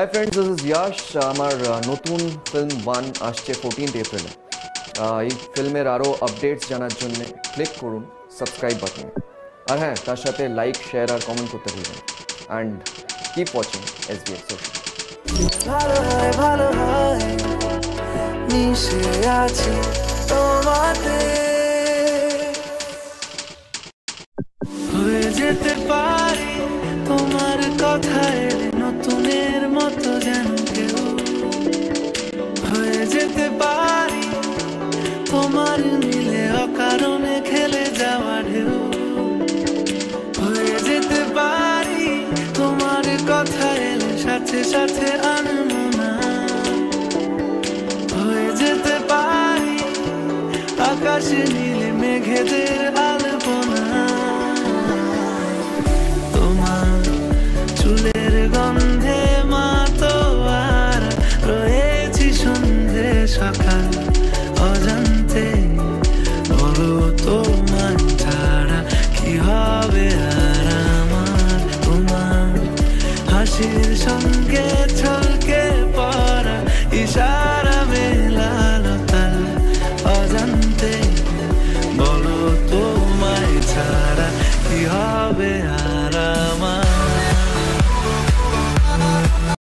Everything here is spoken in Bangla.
Hi friends, this is Yash. আমার নতুন ফিল্ম 1 আসছে 14th এপ্রিলে। এই ফিল্মের আরও আপডেটস জানার জন্য ক্লিক করুন সাবস্ক্রাইব বাটনে। আর হ্যাঁ, তার সাথে লাইক, শেয়ার আর কমেন্ট করতে ভুলবেন। And keep watching SBF social. ভালো হয় মিশে আছি তোমাতে, হয়ে যেতে পারি তোমার কথায় নতুনের মতো যেন কেউ, হয়ে যেতে পারি তোমার মিলে অকারণে খেলে যাওয়া ঢেউ, হয়ে যেতে পারি তোমার কথা এলে সাথে সাথে আনমনা, হয়ে যেতে পারি আকাশে নীলে মেঘেদের